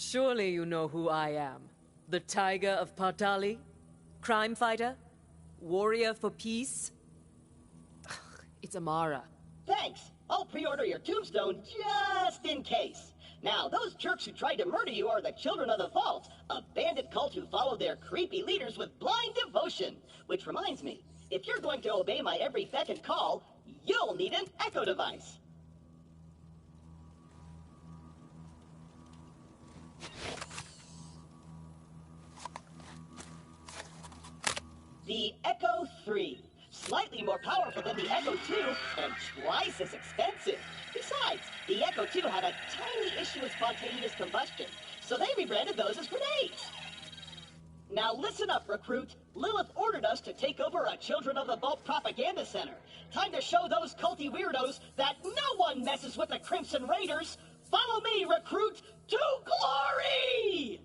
Surely you know who I am. The Tiger of Partali? Crime fighter? Warrior for peace? It's Amara. Thanks. I'll pre-order your tombstone just in case. Now, those jerks who tried to murder you are the Children of the Vault, a bandit cult who follow their creepy leaders with blind devotion. Which reminds me, if you're going to obey my every beck and call, you'll need an echo device. The Echo 3. Slightly more powerful than the Echo 2 and twice as expensive. Besides, the Echo 2 had a tiny issue with spontaneous combustion, so they rebranded those as grenades. Now listen up, recruit. Lilith ordered us to take over a Children of the Vault propaganda center. Time to show those culty weirdos that no one messes with the Crimson Raiders. Follow me, recruit, to glory!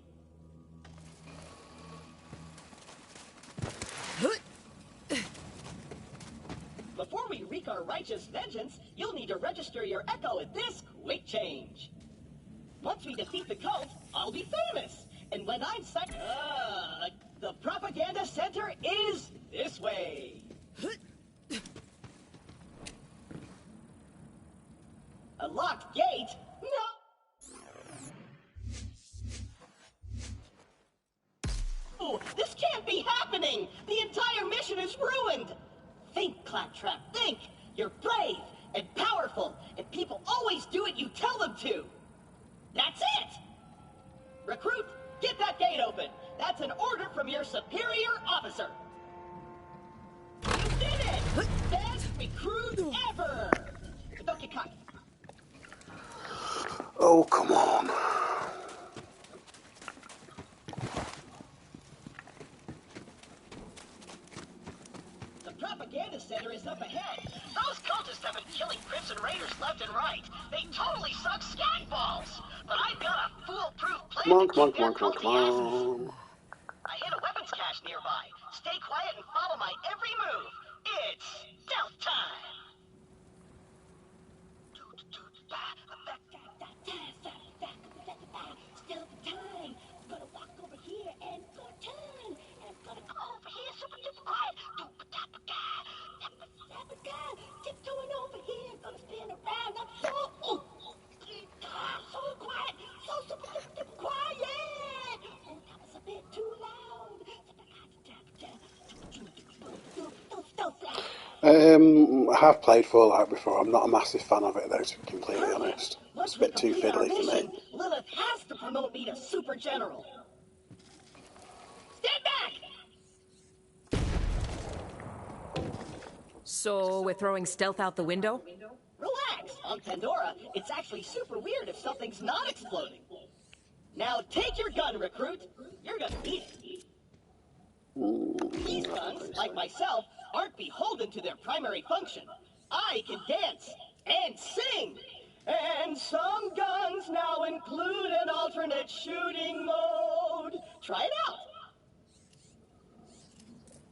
Before we wreak our righteous vengeance, you'll need to register your Echo at this quick change. Once we defeat the cult, I'll be famous. And when I'm the propaganda center is this way. A locked gate? No! Oh, this can't be happening! The entire mission is ruined! Think, Claptrap, think! You're brave and powerful, and people always do what you tell them to! That's it! Recruit, get that gate open! That's an order from your superior officer! You did it! Best recruit ever! Don't get cocky. Oh, come on. The propaganda center is up ahead. Those cultists have been killing Crimson Raiders left and right. They totally suck scat balls. But I've got a foolproof plan to keep their culty asses. I hit a weapons cache nearby. Stay quiet and follow my every move. It's stealth time. Stealth time. I'm gonna walk over here and go turn. And I'm gonna go over here super duper quiet. Tiptoeing over here. Gonna spin around. I'm so quiet. So super duper quiet. Oh, that was a bit too loud. I have played Fallout before. I'm not a massive fan of it, though, to be completely honest. It's a bit too fiddly for me. Lilith has to promote me to Super General. Stand back! So we're throwing stealth out the window? Relax. On Pandora, it's actually super weird if something's not exploding. Now take your gun, recruit. You're gonna need it. These guns, like myself, aren't beholden to their primary function. I can dance and sing. And some guns now include an alternate shooting mode. Try it out.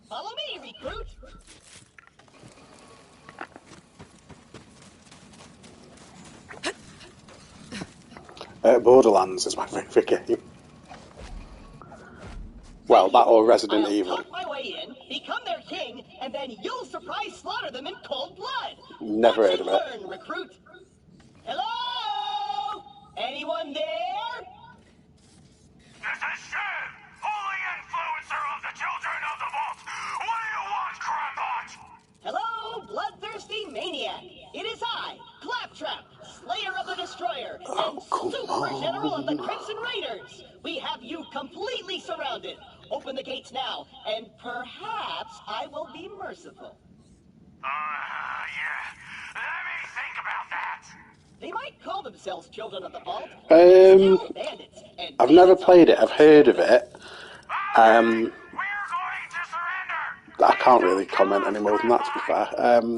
Follow me, recruit. Borderlands is my favourite game. Well, that or Resident Evil. I'll talk my way in, become their king, and then you'll surprise slaughter them in cold blood. Never heard of it. Learn, recruit. Hello? Anyone there? This is Shem, holy influencer of the Children of the Vault. What do you want, Crambot? Hello, bloodthirsty maniac. It is I, Claptrap, Slayer of the Destroyer, and Super General of the Crimson Raiders. We have you completely surrounded. Open the gates now, and perhaps I will be merciful. Yeah. Let me think about that. They might call themselves Children of the Vault. Bandits, and I've never played it. I've heard of it. We're going to surrender. I can't really comment any more than that, to be fair.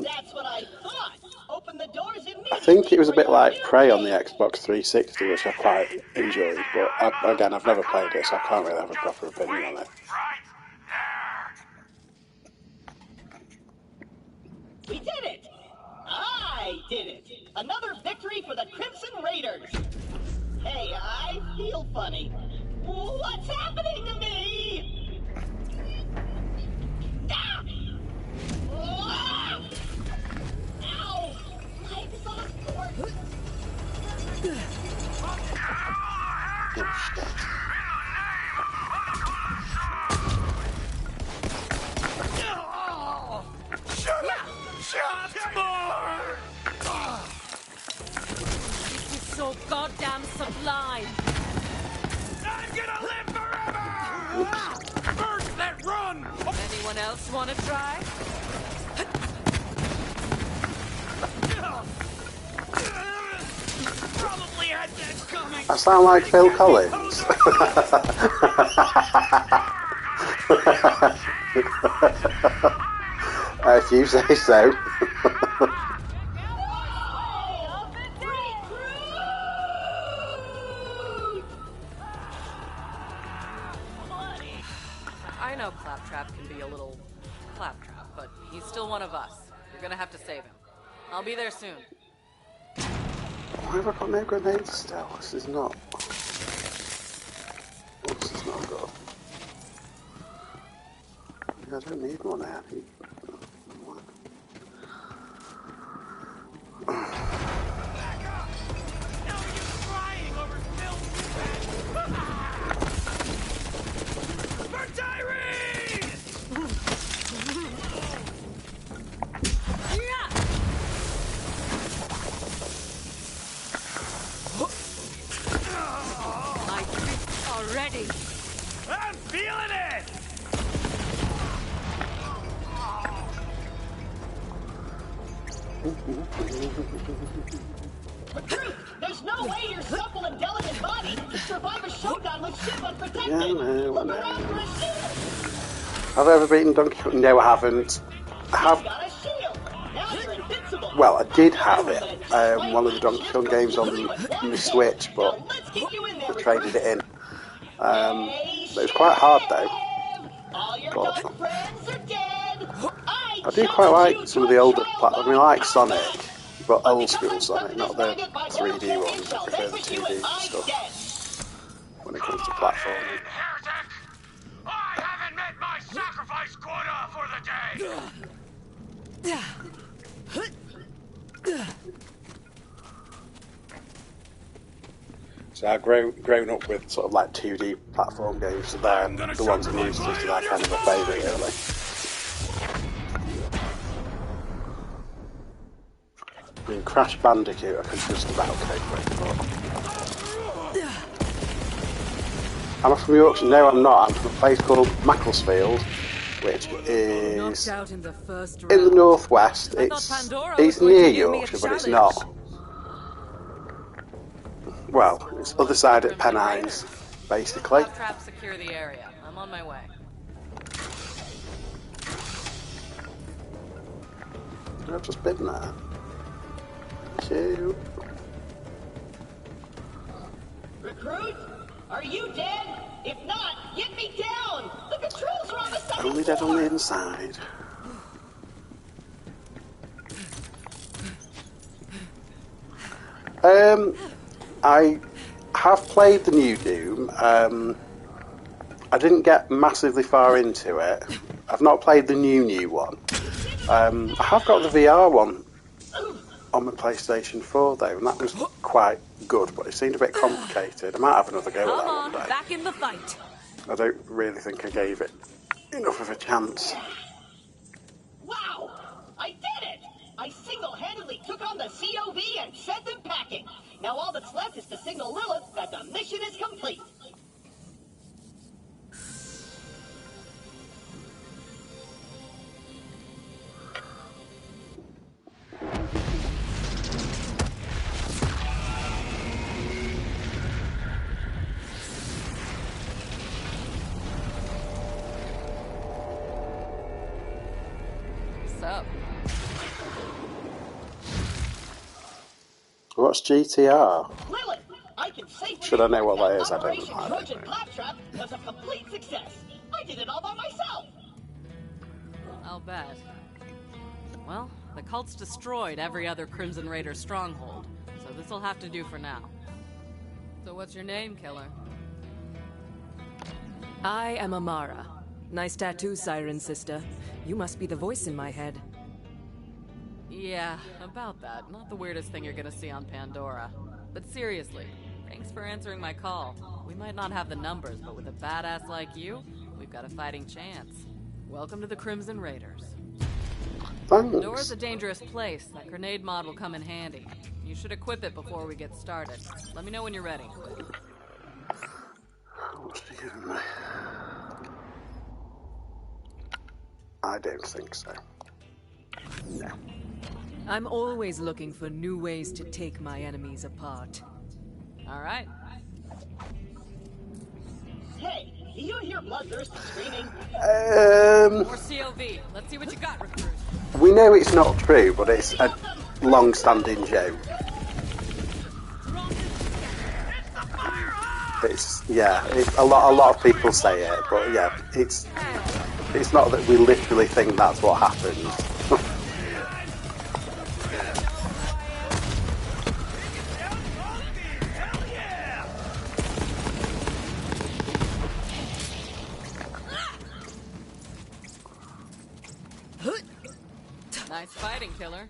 That's what I thought. Open the doors immediately. I think it was a bit like Prey on the Xbox 360, which I quite enjoyed. But again, I've never played it, so I can't really have a proper opinion on it. Right there. We did it! I did it! Another victory for the Crimson Raiders! Hey, I feel funny. What's happening to me? Ah! Ah! Ow! My exhaust cord. Oh, shit. Shots more! This is so goddamn sublime. I'm gonna live forever! First, let run! Anyone else want to try? Probably had that coming. I sound like Phil Collins. If you say so. I know Claptrap can be a little claptrap, but he's still one of us. You're gonna have to save him. I'll be there soon. Why have I got no grenades still? This is not... This is not good. I don't need one now. My fists are ready. I'm feeling it! Recruit, there's no way your supple and delicate body can survive a showdown with ship unprotected. Yeah, I know, Look I know. around for a shield. Have I ever beaten Donkey Kong? No, I haven't. I have... Got a shield. Now you're invincible. Well, I did have it. One of the Donkey Kong games on the Switch, but Now let's get you in there, I traded it in. Hey, It was quite hard though. all your But dumb friends are dead. I do quite like some of the older platforms. I mean, I like Sonic, but old school Sonic, not the 3D ones. I prefer the 2D stuff when it comes to platforming. Heretic! I haven't met my sacrifice quota for the day! So I've grown up with sort of like 2D platform games, so they're the ones I'm used to, so they're kind of a favourite really. I mean, Crash Bandicoot I could just about cope with, but... Am I from Yorkshire? No, I'm not. I'm from a place called Macclesfield, which is Knocked out in the first round. in the northwest. I thought Pandora It's was going to near give me a Yorkshire, but it's challenge. not. Well, it's other side at Pennines, basically. Claptrap, secure the area. I'm on my way. I've just been there. Thank you. Recruit, are you dead? If not, get me down. The controls are on the second Only dead floor. on the inside. I have played the new Doom. I didn't get massively far into it. I've not played the new one. I have got the VR one on my PlayStation 4 though, and that was quite good, but it seemed a bit complicated. I might have another go at Come that on, one day. back in the fight. I don't really think I gave it enough of a chance. Wow, I did it! I single-handedly took on the COV and sent them packing. Now all that's left is to signal Lilith that the mission is complete. What's up? What's GTR? Lilith, I can safely Should I know what report that is? I don't Operation know. I don't Trojan know. Claptrap was a complete success. I did it all by myself. I'll bet. Well, the cult's destroyed every other Crimson Raider stronghold, so this'll have to do for now. So what's your name, killer? I am Amara. Nice tattoo, Siren Sister. You must be the voice in my head. Yeah, about that. Not the weirdest thing you're gonna see on Pandora. But seriously, thanks for answering my call. We might not have the numbers, but with a badass like you, we've got a fighting chance. Welcome to the Crimson Raiders. Pandora's Thanks. a dangerous place. That grenade mod will come in handy. You should equip it before we get started. Let me know when you're ready. What's he giving me? I don't think so. No. I'm always looking for new ways to take my enemies apart. All right. Hey, do you hear bloodthirsty screaming? More COV. Let's see what you got, recruit. We know it's not true, but it's a long-standing joke. A lot of people say it, but yeah, it's not that we literally think that's what happens. Nice fighting, killer.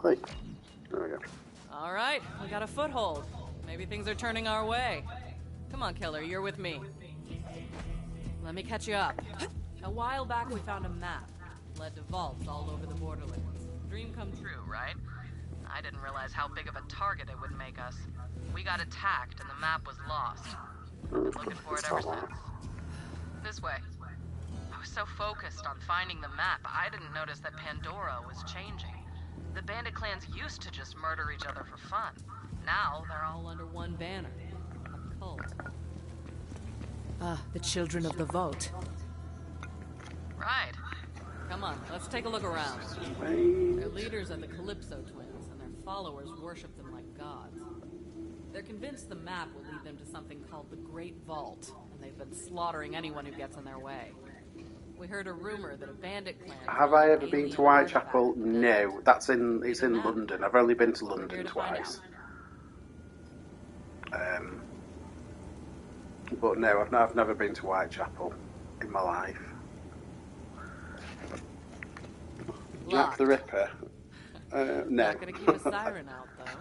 Hey, there we go. All right, we got a foothold. Maybe things are turning our way. Come on, killer, you're with me. Let me catch you up. A while back, we found a map. Led to vaults all over the Borderlands. Dream come true, right? I didn't realize how big of a target it would make us. We got attacked and the map was lost. Been looking for it ever since. This way. I was so focused on finding the map, I didn't notice that Pandora was changing. The bandit clans used to just murder each other for fun. Now, they're all under one banner. A cult. Ah, the children of the vault. Right. Come on, let's take a look around. Their leaders are the Calypso twins, and their followers worship them like gods. They're convinced the map will lead them to something called the Great Vault, and they've been slaughtering anyone who gets in their way. We heard a rumor that a bandit clan... Have I ever been to Whitechapel? No, it's in London. I've only been to London twice. But no, I've never been to Whitechapel in my life. Jack the Ripper? No. Not gonna keep a siren out, though.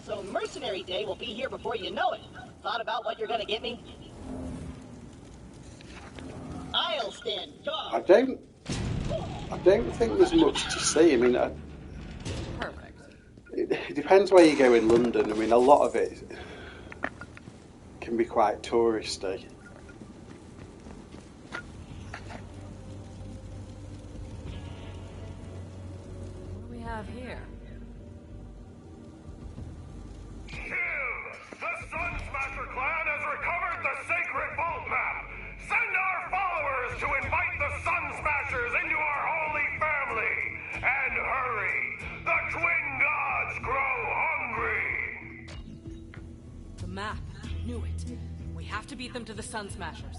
So Mercenary Day will be here before you know it. Thought about what you're gonna get me? I'll stand guard. I don't think there's much to see. I mean, Perfect. it depends where you go in London. I mean, a lot of it can be quite touristy. What do we have here? The Sun Smasher clan has recovered the sacred vault map. Send our followers to invite the Sun Smashers into our holy family. And hurry, the twin gods grow hungry. The map. Knew it. We have to beat them to the Sun Smashers.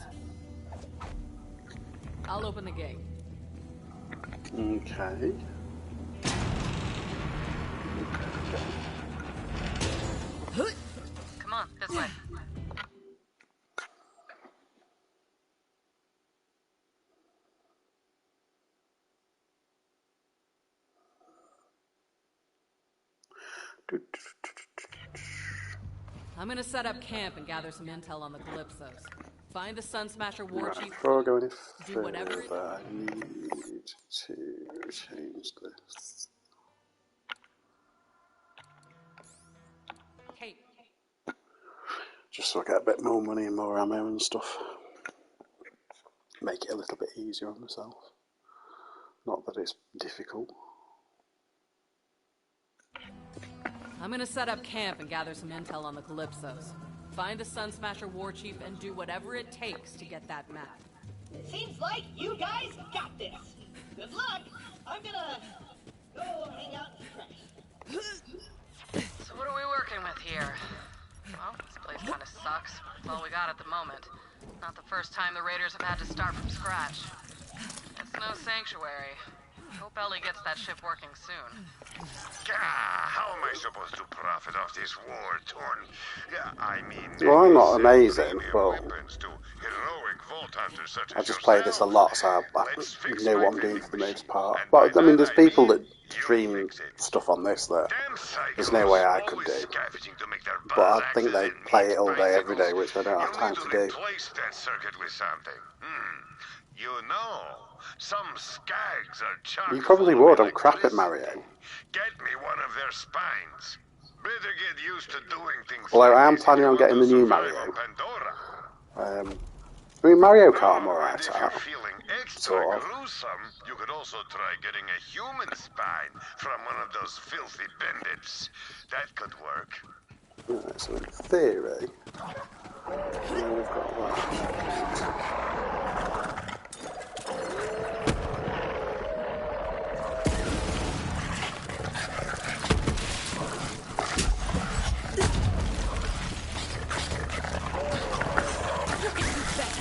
I'll open the gate. Okay. Come on, this way. I'm gonna set up camp and gather some intel on the Calypsos. Find the Sun Smasher war chief. Before I go any Do whatever further, I need to change this. Hey. Just so I get a bit more money and more ammo and stuff. Make it a little bit easier on myself. Not that it's difficult. I'm gonna set up camp and gather some intel on the Calypsos. Find the Sun Smasher war chief and do whatever it takes to get that map. Seems like you guys got this. Good luck. I'm gonna go hang out and crash. So what are we working with here? Well, this place kinda sucks. It's all we got at the moment. Not the first time the Raiders have had to start from scratch. It's no sanctuary. Hope Ellie gets that ship working soon. How am I supposed to profit off this war-torn? I mean... Well, I'm not amazing, but I just play this a lot, so I know what I'm doing for the most part. But, I mean, there's people that stream stuff on this that there's no way I could do. But I think they play it all day, every day, which I don't have time to do. You know, some skags are chock You probably would, I'm crap at Mario. Get me one of their spines. Better get used to doing things. Although I am planning on getting the new Mario. I mean, Mario Kart I'm alright at. Feeling extra gruesome, you could also try getting a human spine from one of those filthy bandits. That could work. Right, so in theory, we've got that.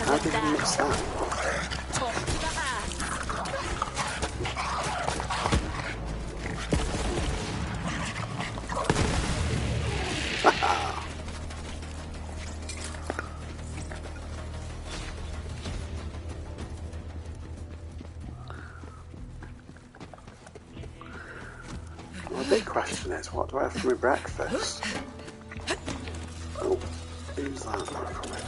How did you mix that? Well, the big question is, what do I have for my breakfast? Oh, who's that not coming?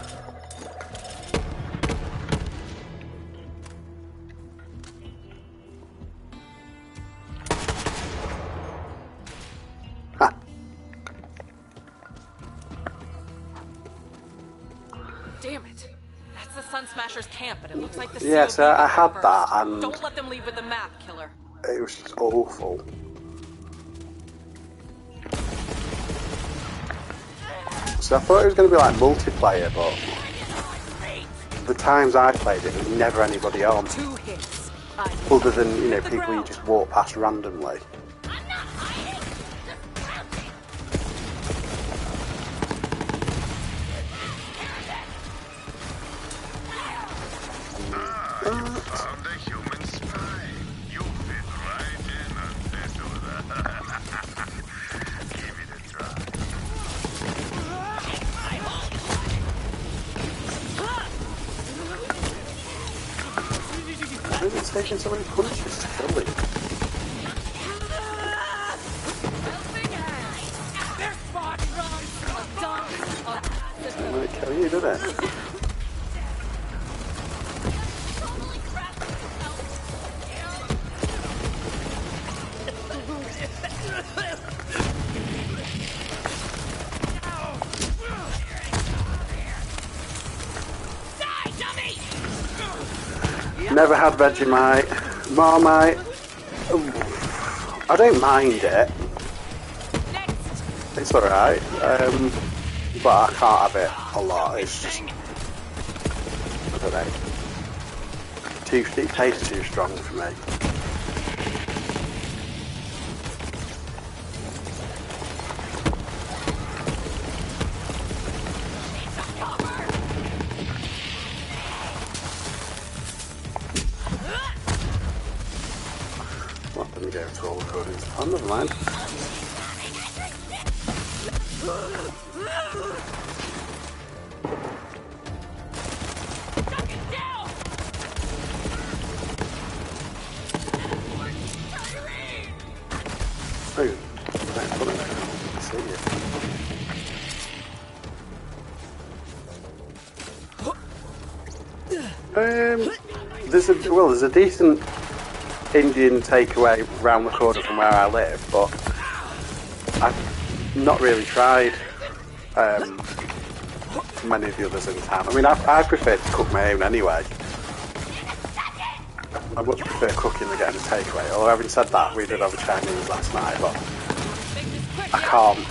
Damn it. That's the Sun Smashers camp, but it looks like the Yes, I had that, and don't let them leave with the map, Killer. It was just awful. So I thought it was going to be like multiplayer, but the times I played it, there was never anybody on. 2 hits. Other than, you know, people you just walk past randomly. Found a human spine. You fit right in into that. Give it a try. I think it's taking so many punches to kill it. It might kill you, doesn't it? Never had Vegemite. Marmite. Ooh, I don't mind it. It's alright. But I can't have it a lot. It's just, I don't know. It tastes too strong for me. Well, let me go to all the recordings. Oh, never mind. Oh, right, put it there. I see it. There's a decent Indian takeaway round the corner from where I live, but I've not really tried many of the others in town. I mean, I prefer to cook my own anyway. I much prefer cooking than getting a takeaway. Although having said that, we did have a Chinese last night, but I can't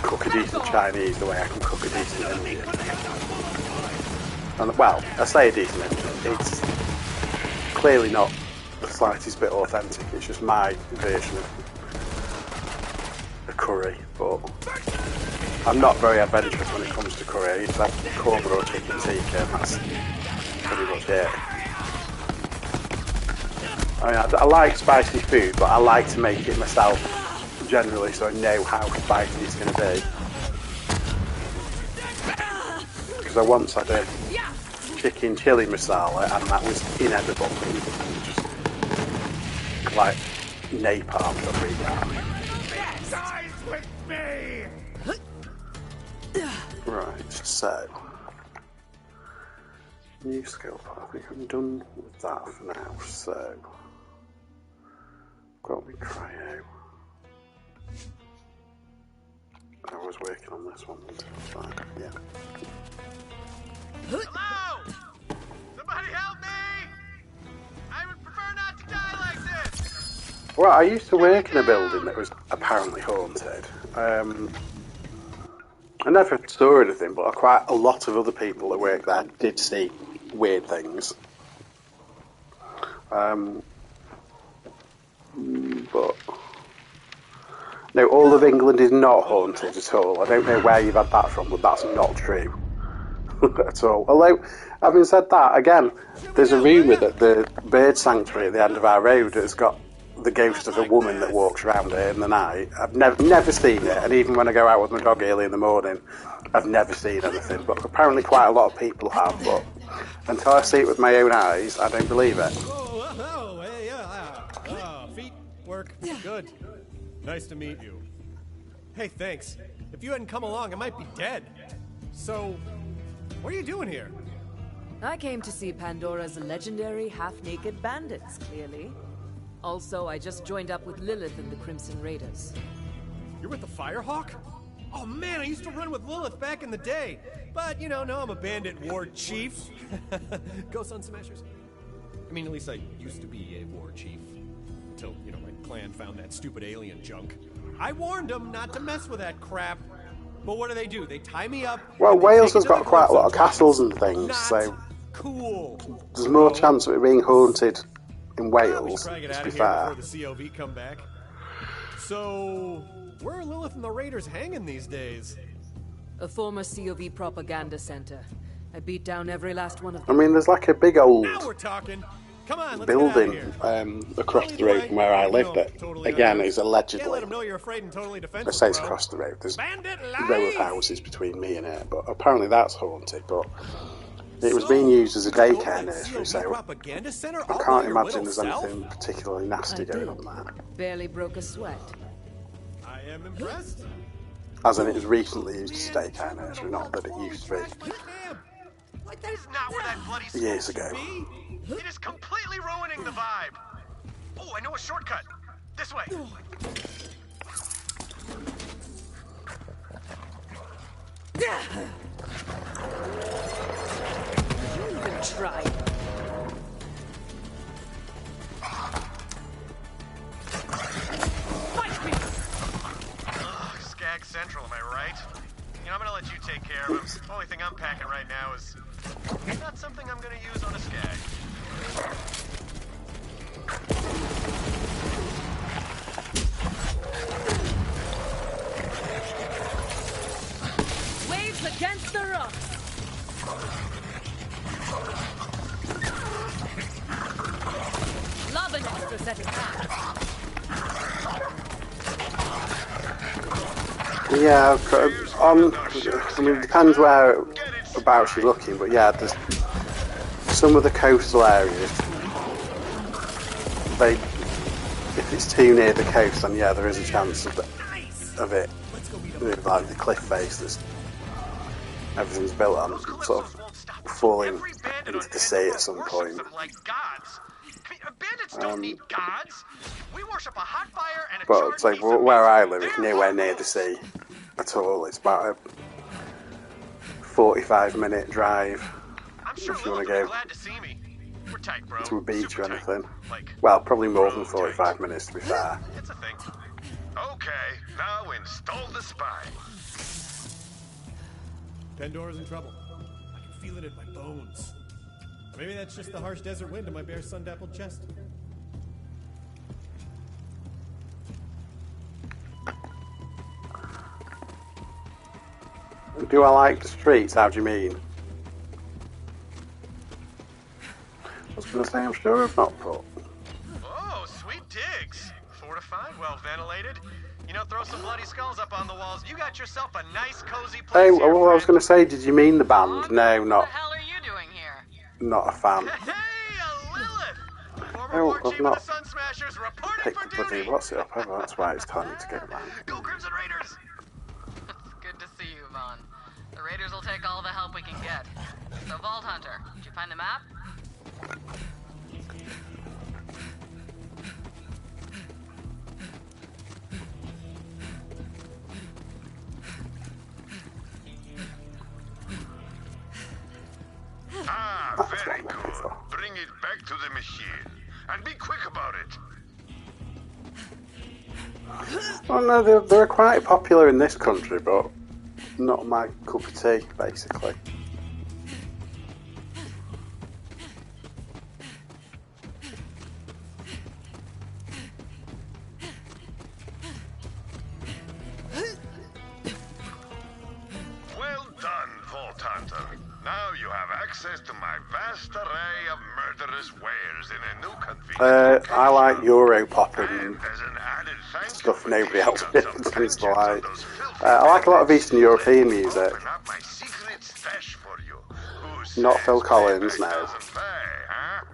cook a decent Chinese the way I can cook a decent Indian. And, well, I say a decent Indian, it's clearly not the slightest bit authentic, it's just my version of a curry, but I'm not very adventurous when it comes to curry. I used to have korma or chicken tikka, and that's pretty much it. I mean, I like spicy food, but I like to make it myself generally, so I know how spicy it's going to be. Because I once had a chicken chili masala, and that was inedible. Just like napalm for 3 days. Dies with me! Right, so new skill part. I think I'm done with that for now. So got me cryo. I was working on this one. Yeah. Hello! Somebody help me! I would prefer not to die like this! Well, I used to work in a building that was apparently haunted. I never saw anything, but quite a lot of other people that worked there did see weird things. But no, all of England is not haunted at all. I don't know where you've had that from, but that's not true at all. Although, having said that, again, there's a rumour that the bird sanctuary at the end of our road has got the ghost of a woman that walks around here in the night. I've never seen it, and even when I go out with my dog early in the morning, I've never seen anything. But apparently quite a lot of people have, but until I see it with my own eyes, I don't believe it. Oh, hey, feet work. Good. Nice to meet you. Hey, thanks. If you hadn't come along, I might be dead. So, what are you doing here? I came to see Pandora's legendary half-naked bandits, clearly. Also, I just joined up with Lilith and the Crimson Raiders. You're with the Firehawk? Oh man, I used to run with Lilith back in the day. But, you know, now I'm a bandit ward chief. Go Sun Smashers. I mean, at least I used to be a ward chief. Until, you know, my clan found that stupid alien junk. I warned them not to mess with that crap. But what do? They tie me up. Well, Wales has got quite a lot of castles and things, so cool. There's more chance of it being haunted in Wales, Try to get to out be of here fair. before the COV come back. So, where are Lilith and the Raiders hanging these days? A former COV propaganda center. I beat down every last one of I them. mean, there's like a big old Now we're talking. Come on, let's building get out of here. across the road from where I lived. That again is Can't allegedly. let them know you're afraid and totally I defenseless, say it's bro. across the road. There's Bandit a row of life! houses between me and it, but apparently that's haunted. But it was being used as a daycare nursery, so propaganda center I can't imagine there's anything particularly nasty going on there. Barely broke a sweat. I am impressed. As in, it was recently used as a daycare nursery, not that it used to be Like, that is not where that bloody school years should ago. be. It is completely ruining the vibe. Oh, I know a shortcut. This way. You even tried. Fight me! Ugh, Skag Central, am I right? You know, I'm gonna let you take care of him. Only thing I'm packing right now is not something I'm gonna use on a Skag. Waves against the rocks. Love an extra set of hands. Yeah, I mean, it depends whereabouts you're looking, but yeah, there's some of the coastal areas. If it's too near the coast, then yeah, there is a chance of it. Like the cliff face everything's built on, sort of falling into the sea at some point. Bandits don't need gods. We worship a hot fire and a But charred it's like piece of where meat. I live, it's nowhere near the sea at all. It's about a 45-minute drive I'm sure if you want Lilith to would be go glad to see me. We're tight, bro. to a beach Super or tight. anything. Like, Well, probably more than bro 45 tight. minutes to be fair. It's a thing. Okay, now install the spine. Pandora's in trouble. I can feel it in my bones. Or maybe that's just the harsh desert wind in my bare sun-dappled chest. Do I like the streets? How do you mean? I was going to say, I'm sure I've not put. ventilated. You know, throw some bloody skulls up on the walls. You got yourself a nice, cozy place Hey, here, well, I was friend. going to say, did you mean the band? No, What not the hell are you doing here? not a fan. Hey, Lilith! Former Oh, war I've chief of the not Sun Smashers reporting picked for the bloody duty! what's it up ever. That's why it's telling me to go back. Go Crimson Raiders! It's good to see you, Vaughn. The Raiders will take all the help we can get. So, Vault Hunter, did you find the map? Ah, That's very what I'm looking good. for. Bring it back to the machine. And be quick about it. Oh no, they're quite popular in this country, but not my cup of tea, basically. Well done, Vault Hunter. Now you have access to my vast array of murderous wares in a new convenient I like location. Europop And and as an added thank you stuff for nobody else teaching us some tends to vengeance on like. those filthy I like a lot of bandits, Eastern European let me music. open up my secret stash for you. Who Not says Phil Collins, payback no. doesn't pay, huh?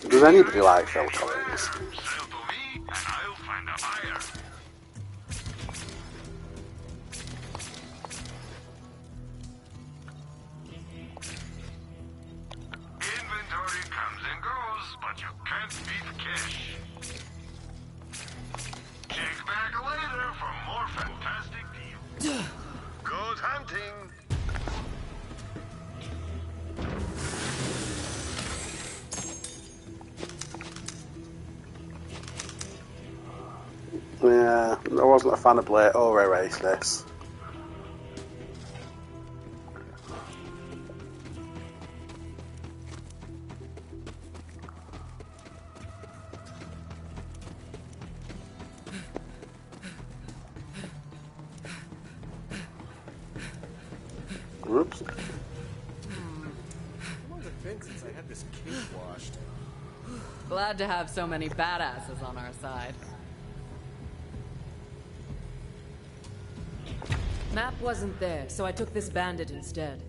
Does anybody like Phil Collins? Sell to me, and I'll find a buyer. Inventory comes and goes, but you can't beat cash. Check back later for more fantastic deals. Good hunting. Yeah, I wasn't a fan of Blade or Erase this. Oops. How long has it been since I had this cape washed? Glad to have so many badasses on our side. Map wasn't there, so I took this bandit instead.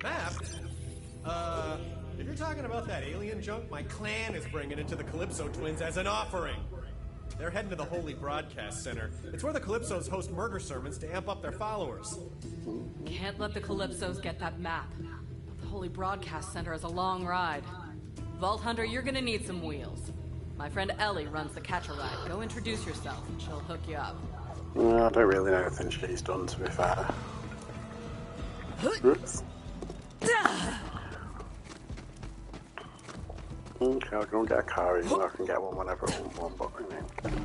Map? If you're talking about that alien junk, my clan is bringing it to the Calypso twins as an offering. They're heading to the Holy Broadcast Center. It's where the Calypsos host murder sermons to amp up their followers. Can't let the Calypsos get that map. The Holy Broadcast Center is a long ride. Vault Hunter, you're gonna need some wheels. My friend Ellie runs the catch-a-ride. Go introduce yourself and she'll hook you up. I don't really know anything she's done, to be fair. Oops. Okay, I'll go and get a car, even though I can get one whenever I want one, but I mean.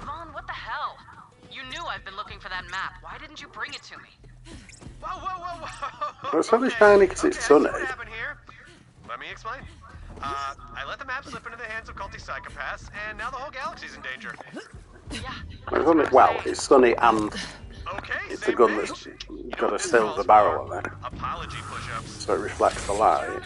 Vaughn, what the hell? You knew I've been looking for that map. Why didn't you bring it to me? Whoa, whoa, whoa, whoa! Well, it's only shiny 'cause it's I see sunny. what happened here. Let me explain. I let the map slip into the hands of culty psychopaths, and now the whole galaxy's in danger. Yeah. It's only, well, it's sunny and Okay, it's a same gun page. that's You know got a what this silver calls barrel for? on it, Apology push-ups. so it reflects the light.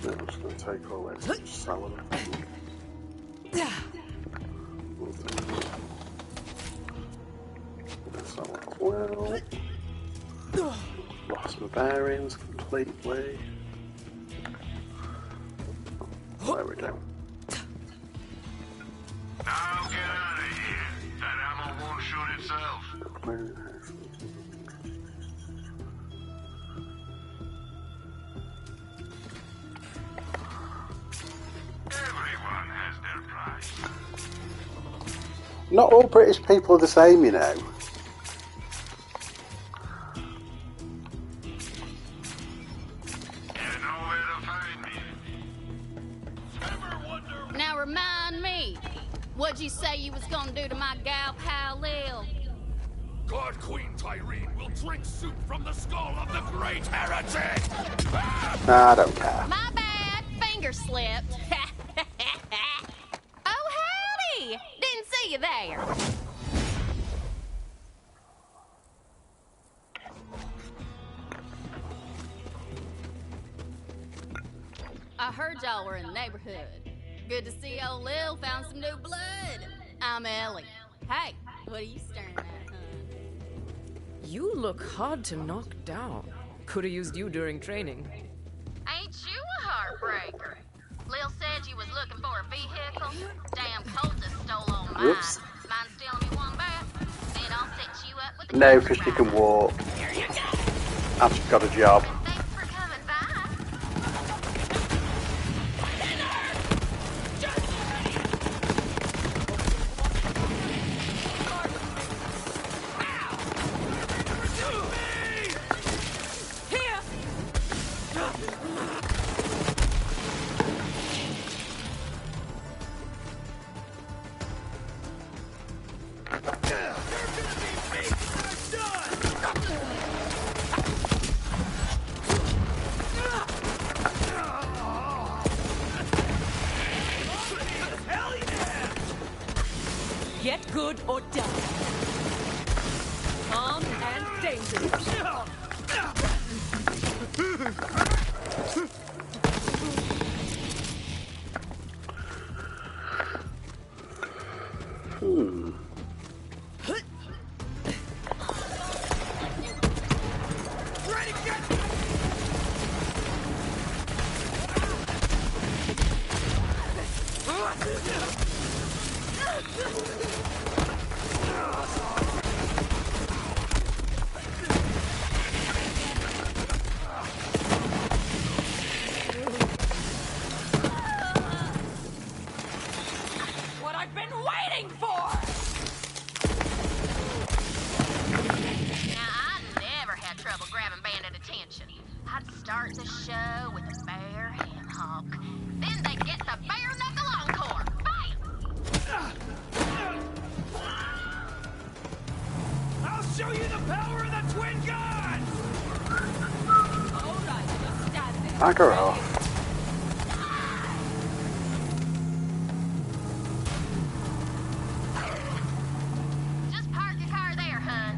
I'm just going to take all this and sell them. Sell it as well. Lost my bearings completely. There we go. Now get out of here. That ammo won't shoot itself. Everyone has their price. Not all British people are the same, you know. You know remind me. What'd you say you was gonna do to my gal pal Lil? God Queen Tyreen will drink soup from the skull of the great heretic! I don't care. My bad. Finger slipped. Oh, howdy! Didn't see you there. I heard y'all were in the neighborhood. Good to see old Lil found some new blood. I'm Ellie. Hey, what are you staring at, hun? You look hard to knock down. Could have used you during training. Ain't you a heartbreaker? Lil said you was looking for a vehicle. Damn cultist stole all mine. Whoops. Mind stealing me one back? Then I'll set you up with a No, because she can walk. And she's got a job. Thanks for coming by. Get good or die. Calm and dangerous. What I've been waiting for! Now, I never had trouble grabbing bandit attention. I'd start the show with a bare ham hock. Then they'd get the bare knuckle encore. Bam! I'll show you the power of the twin gods! Alright, just stand there. Back her off. Just park your car there, hun.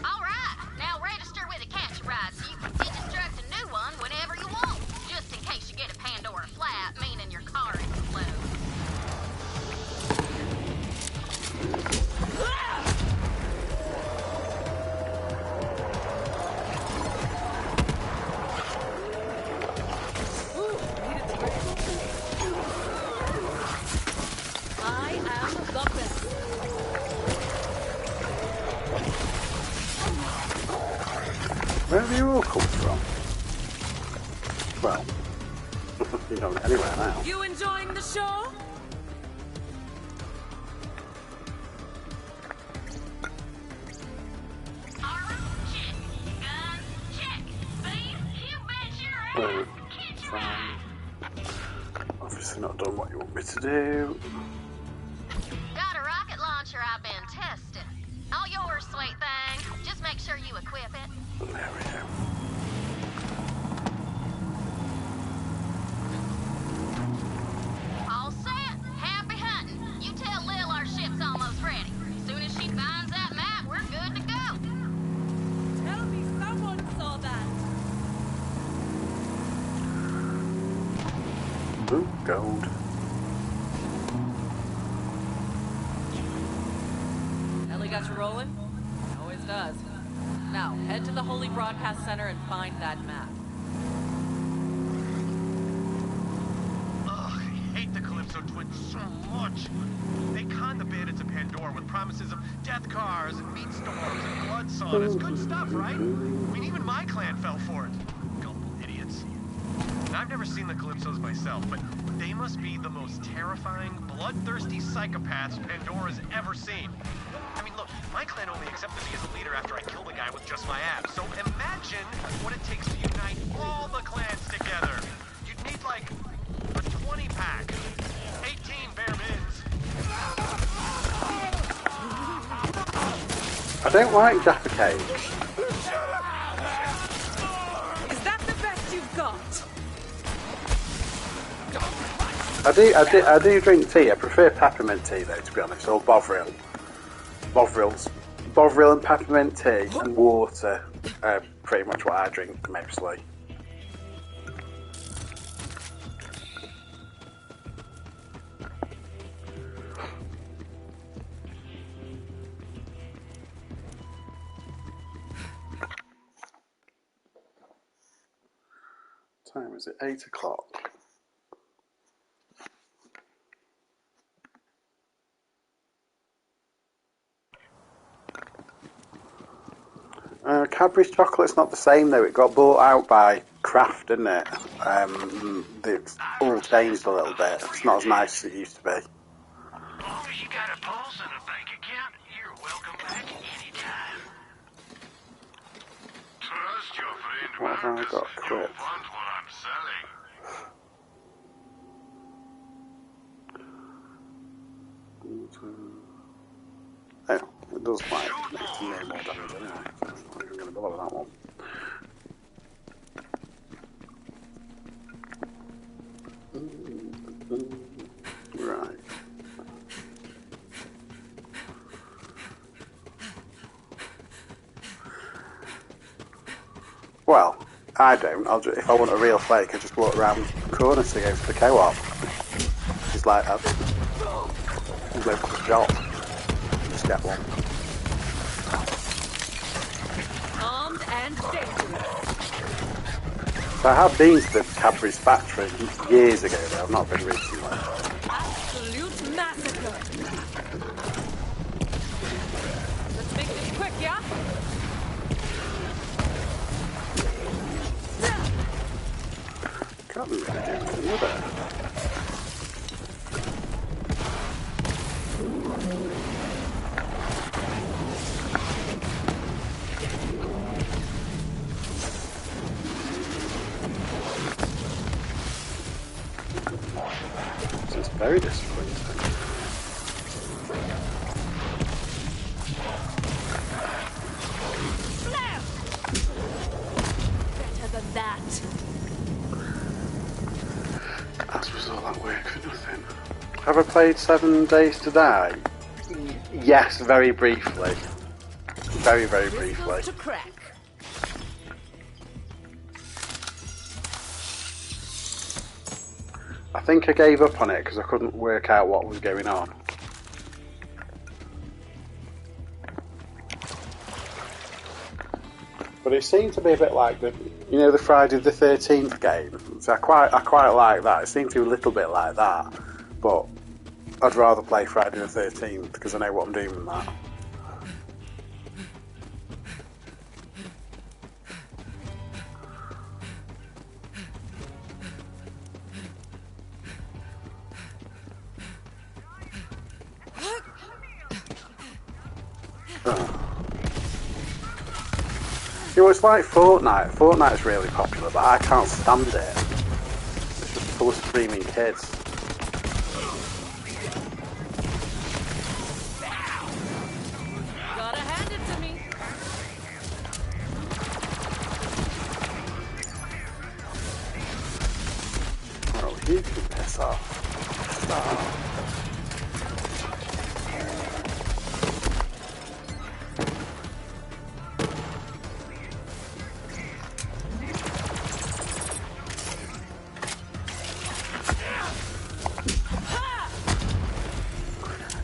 All right, now register with a catch ride so you can deconstruct a new one whenever you want. Just in case you get a Pandora flat, meaning your car explodes. I am the best. Where have you all come from? Well, you're not anywhere now. You enjoying the show? Armor, check. Gun, check. Speed, you bet your Well, ass. Catch a fine. ride. Obviously not done what you want me to do. Got a rocket launcher I've been testing. All yours, sweet thing. Just make sure you equip it. There we go. All set. Happy hunting. You tell Lil our ship's almost ready. As soon as she finds that map, we're good to go. Tell me someone saw that. Ooh, gold. Ellie got you rolling? Always does. Now, head to the Holy Broadcast Center and find that map. Ugh, I hate the Calypso twins so much. They con the bandits of Pandora with promises of death cars and meat storms and blood saunas. Good stuff, right? I mean, even my clan fell for it. Gullible idiots. And I've never seen the Calypsos myself, but they must be the most terrifying, bloodthirsty psychopaths Pandora's ever seen. I mean, look, my clan only accepted me as a leader after I killed the guy guy with just my abs. So imagine what it takes to unite all the clans together. You'd need like a 20-pack. 18 bare mins. I don't like Jaffa cakes. Is that the best you've got? I do drink tea. I prefer peppermint tea though, to be honest, or Bovril. Bovril and peppermint tea and water are pretty much what I drink mostly. What time is it? 8 o'clock. Cadbury's chocolate's not the same though. It got bought out by Kraft, didn't it? It's all changed a little bit. It's not as nice as it used to be. As long as you got a pulse and a bank account, you're welcome back anytime. Trust your friend What have I Marcus. got You'll equipped? fund what I'm selling. Oh, it does like make me more damage anyway. So I'm not even going to bother with that one. Right. Well, I don't. If I want a real flake, I just walk around the corner to go to the co-op. It's like that. Local shop. Just get one. Armed and dangerous. So I have been to the Cadbury's factory years ago, though. I've not been recently. Absolute massacre. Let's make this quick, yeah? Can't really do anything with it. This is very disappointing. Better than that. As was all that work for nothing. Have I played 7 Days to Die? Yes, very briefly. Very, very briefly. To crack. I think I gave up on it because I couldn't work out what was going on. But it seemed to be a bit like the Friday the 13th game. So I quite like that. It seemed to be a little bit like that, but I'd rather play Friday the 13th because I know what I'm doing with that. You know, it's like Fortnite. Fortnite's really popular, but I can't stand it. It's just full of screaming kids. Gotta hand it to me. Oh, you can piss off. Stop.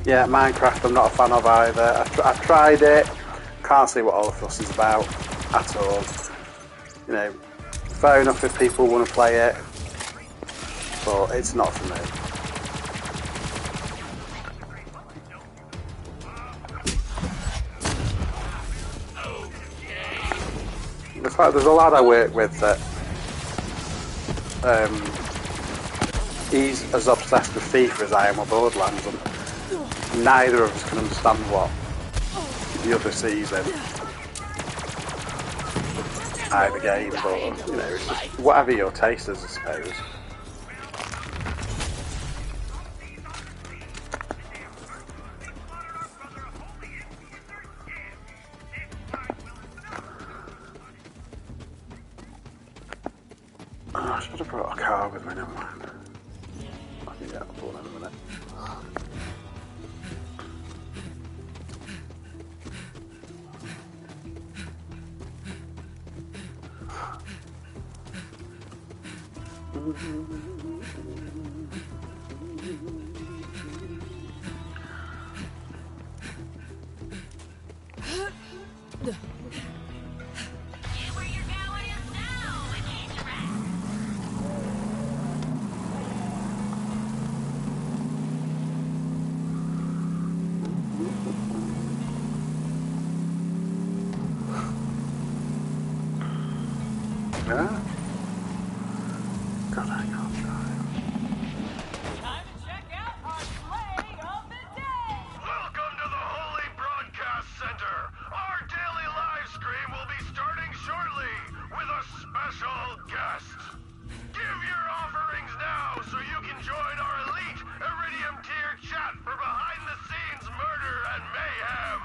Yeah, Minecraft I'm not a fan of either. I've tried it, can't see what all the fuss is about at all. You know, fair enough if people want to play it, but it's not for me. The fact there's a lad I work with that he's as obsessed with FIFA as I am with Borderlands, and neither of us can understand what the other sees in. either game, but you know, it's just whatever your taste is, I suppose. Oh, I should have brought a car with me, never mind. I can get one in a minute. Yeah? God, I can't drive. Time to check out our play of the day. Welcome to the Holy Broadcast Center. Our daily live stream will be starting shortly with a special guest. Give your offerings now so you can join our elite Iridium tier chat for behind-the-scenes murder and mayhem.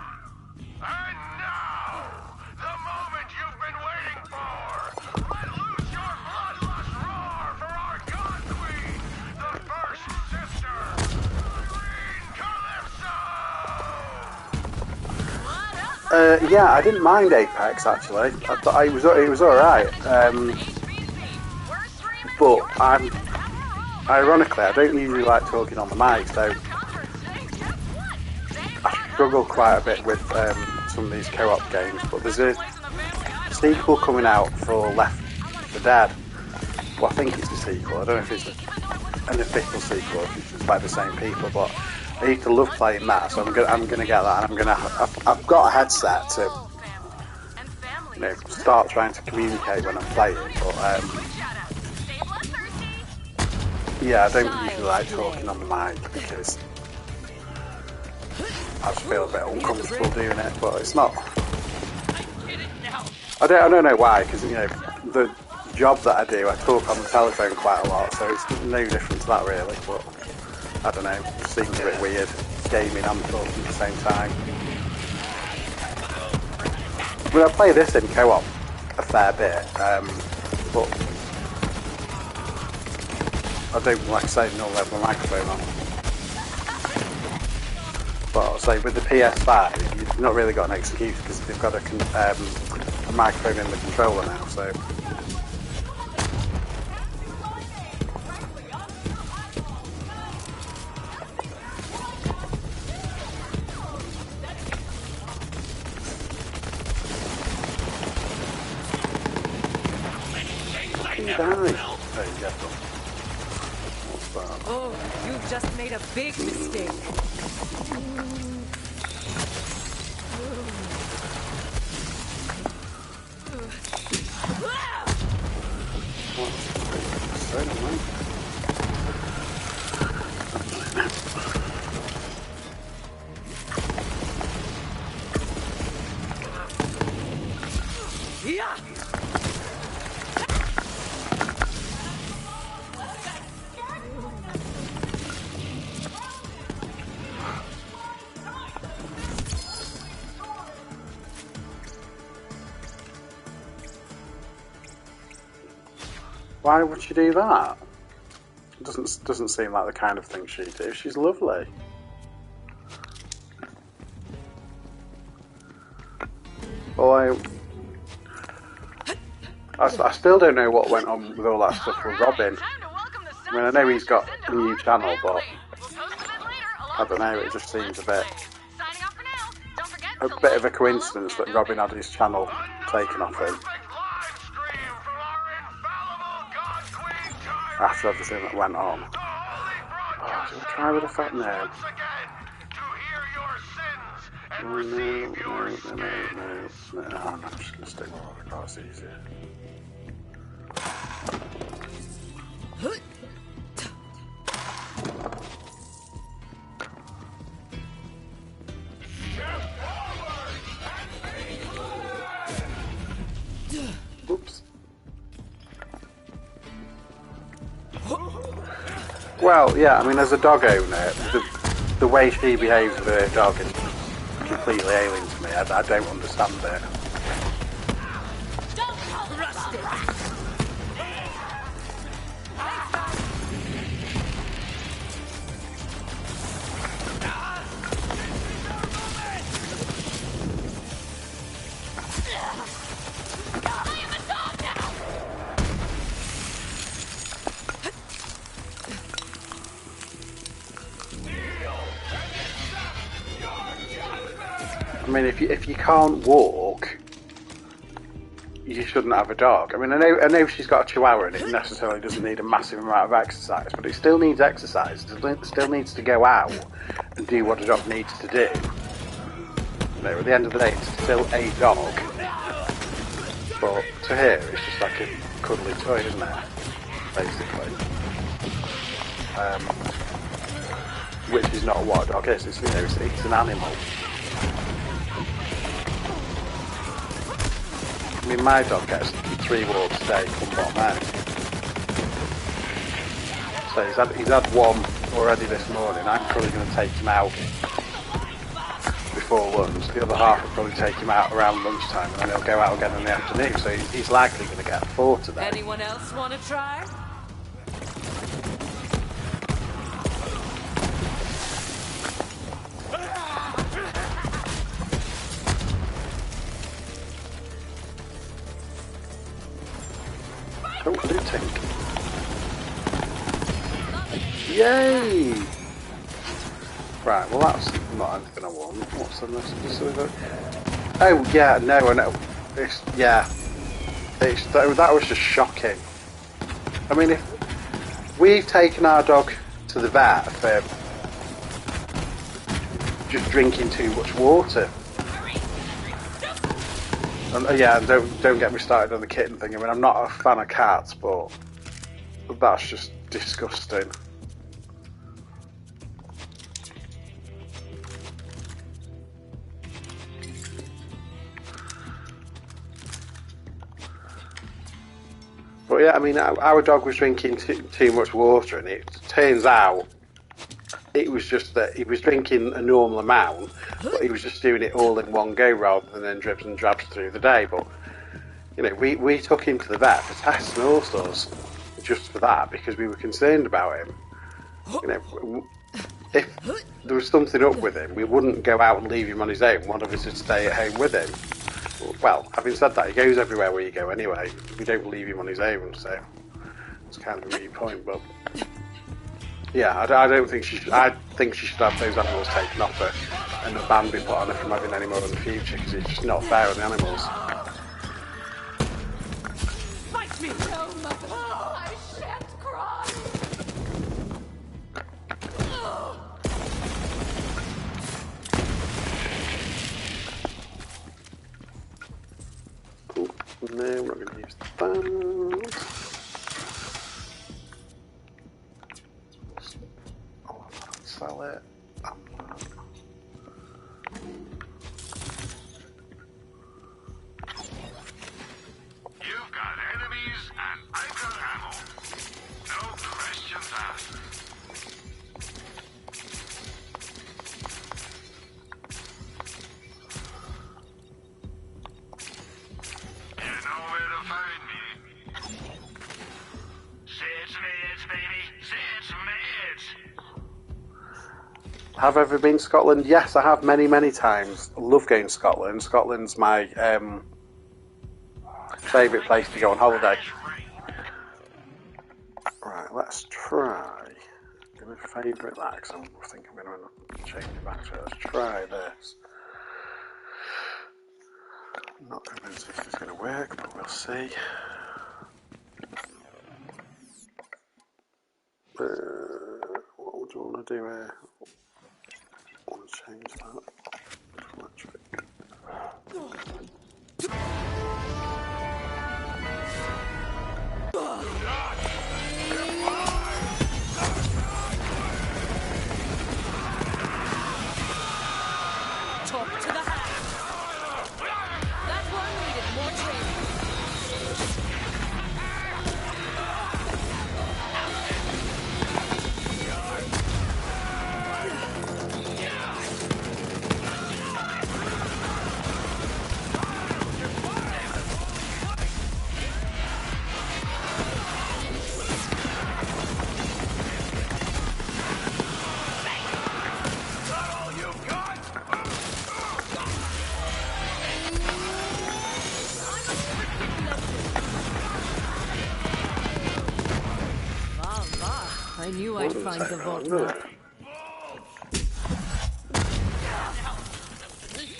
And now, the moment you've been waiting for. Let loose your bloodlust roar for our God Queen, the First Sister, Irene Calypso! Yeah, I didn't mind Apex actually. I thought it was alright. But ironically, I don't usually like talking on the mic, so I struggle quite a bit with some of these co-op games. But there's a sequel coming out for Left 4 Dead. Well, I think it's a sequel. I don't know if it's an official sequel, if it's just by the same people. But I used to love playing that, so I'm gonna get that, and I've got a headset to, you know, start trying to communicate when I'm playing. But yeah, I don't usually like talking on the mic because I just feel a bit uncomfortable doing it. But it's not. I don't know why, because you know the job that I do, I talk on the telephone quite a lot, so it's no different to that really. But I don't know, it just seems a bit weird gaming and talking at the same time. I mean, I play this in co-op a fair bit, but I don't, like I say, normally have my microphone on. But I'll say with the PS5, you've not really got an excuse because they've got a microphone in the controller now, so. Oh, you've just made a big mistake. Yeah. Why would she do that? Doesn't seem like the kind of thing she'd do. She's lovely. Well, I still don't know what went on with all that stuff with Robin. I mean, I know he's got a new channel, but I don't know. It just seems a bit of a coincidence that Robin had his channel taken off him after everything that went on. Oh, do I try with a fat no? No, I'm just going to stick with what I got, it's easier. Well, yeah, I mean, as a dog owner, the way she behaves with her dog is completely alien to me. I don't understand it. I mean, if you can't walk, you shouldn't have a dog. I mean, I know she's got a Chihuahua and it necessarily doesn't need a massive amount of exercise, but it still needs exercise. It still needs to go out and do what a dog needs to do. You know, at the end of the day, it's still a dog. But to her, it's just like a cuddly toy, isn't it? Basically. Which is not what a dog is. It's, you know, it's an animal. I mean, my dog gets 3 walks a day from what now. So he's had one already this morning. I'm probably going to take him out before lunch. The other half will probably take him out around lunchtime, and then he'll go out again in the afternoon. So he's likely going to get 4 today. Anyone else want to try? Oh, looting. Yay! Right, well that's not anything I want. What's the message? Oh, yeah, no, I know. That was just shocking. I mean, if we've taken our dog to the vet for just drinking too much water. And yeah, and don't get me started on the kitten thing. I mean, I'm not a fan of cats, but that's just disgusting. But yeah, I mean, our dog was drinking too much water, and it turns out it was just that he was drinking a normal amount, but he was just doing it all in one go rather than in dribs and drabs through the day. But you know, we took him to the vet for tests and all sorts just for that, because we were concerned about him. You know, if there was something up with him, we wouldn't go out and leave him on his own. One of us would stay at home with him. Well, having said that, he goes everywhere where you go anyway. We don't leave him on his own, so it's kind of a moot point. But yeah, I don't think she should. I think she should have those animals taken off her and a ban be put on her from having any more in the future, because it's just not fair on the animals. Fight me! No, mother! Oh, I shan't cry! Cool. No, I'm not going to use that. Sell it. You've got enemies and I've got ammo. No questions asked. You know where to find me. Say it's meds, baby. Say it's meds. Have I ever been to Scotland? Yes, I have many, many times. I love going to Scotland. Scotland's my favourite place to go on holiday. Right, let's try. I'm going to favourite that, because I think I'm going to change it back to it. Let's try this. I'm not convinced if it's going to work, but we'll see. What would you want to do here? I want to change that. Electric. Talk to the hat! That one needed more training. might find the vault map.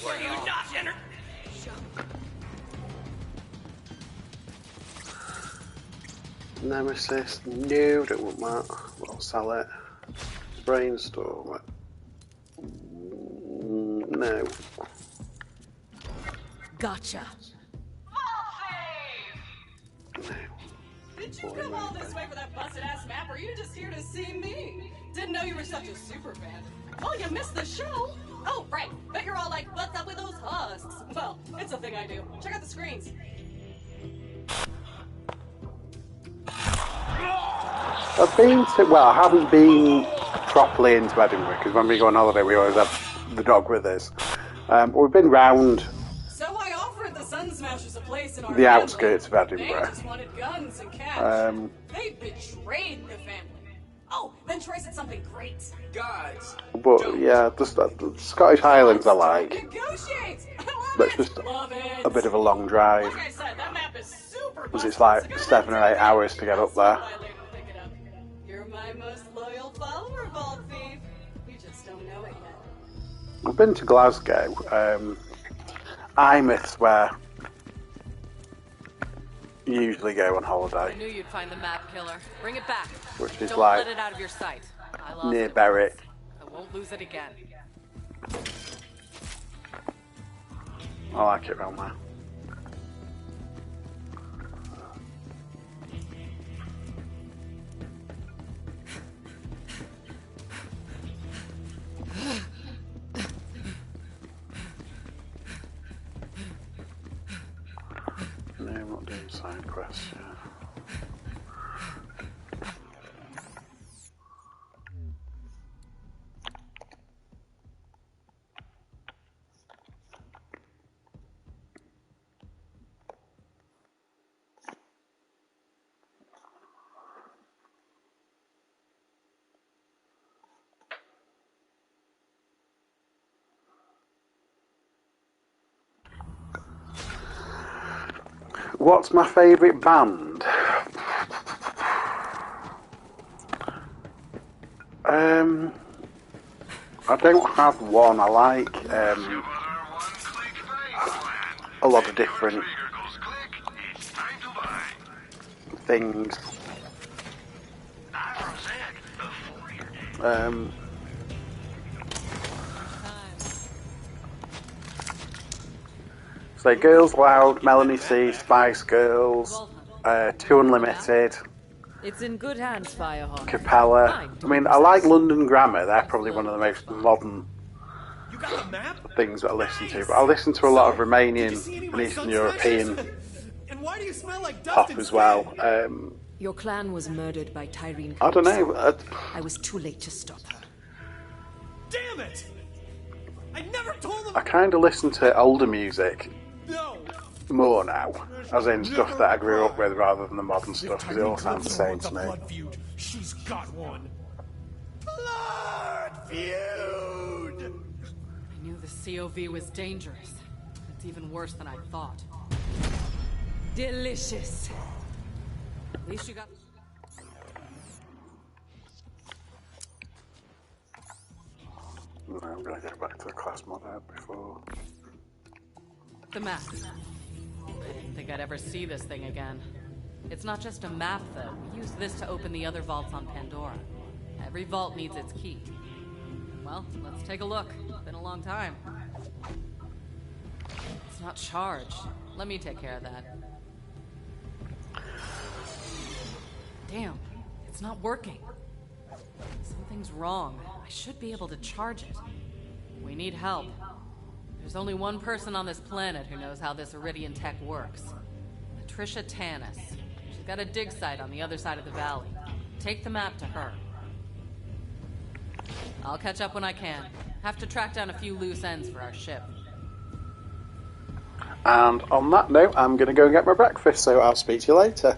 Were you not enter? Nemesis, no, don't want that. We'll sell it. Brainstorm. No. Gotcha. Did you come all this way for that busted-ass map, or are you just here to see me? Didn't know you were such a super fan. Oh, you missed the show? Oh, right. Bet you're all like, what's up with those husks? Well, it's a thing I do. Check out the screens. I've been to, well, I haven't been properly into Edinburgh, because when we go on holiday we always have the dog with us. But we've been round So I offered the Sun Smashers a place in our the family. outskirts of Edinburgh. They just wanted guns and cash. Um, They betrayed the family. Oh, then Troy said something great. Guys, But yeah, just the Scottish Highlands I like. Negotiate. I love But it's it. just Love it. a bit of a long drive, Like I said, that map is super because busted, it's like so go 7 or 8 hours to get up there. Buy later, pick it up. You're my most loyal follower, Vault Thief. You just don't know it yet. I've been to Glasgow. Eyemouth's where you usually go on I holiday, knew you'd find the map killer. Bring it back. which is Don't like let it out of your sight. I lost near it. Berwick. I won't lose it again. I like it around there. No, I'm not doing side quests yet. What's my favourite band? I don't have one. I like a lot of different things. So Girls Loud, Melanie C, Spice Girls, 2 Unlimited, It's in good hands, Firehawk. Capella. Fine, I mean, I like London Grammar. They're probably one of the most modern You got the map? things that I listen to. But I listen to a lot of Romanian and Eastern European And why do you smell like dust pop and as well. Your clan was murdered by Tyrene. I don't know. I was too late to stop her. Damn it! I never told them. I kind of listen to older music No. more now, as in stuff that I grew up with rather than the modern stuff, because it all sounds the same wants to a me. blood feud. She's got one. Blood feud. I knew the COV was dangerous. It's even worse than I thought. Delicious. At least you got... No, I'm going to go back to the class mod I had before. The map. I didn't think I'd ever see this thing again. It's not just a map, though. We used this to open the other vaults on Pandora. Every vault needs its key. Well, let's take a look. It's been a long time. It's not charged. Let me take care of that. Damn, it's not working. Something's wrong. I should be able to charge it. We need help. There's only one person on this planet who knows how this Iridian tech works. Patricia Tanis. She's got a dig site on the other side of the valley. Take the map to her. I'll catch up when I can. Have to track down a few loose ends for our ship. And on that note, I'm going to go and get my breakfast, so I'll speak to you later.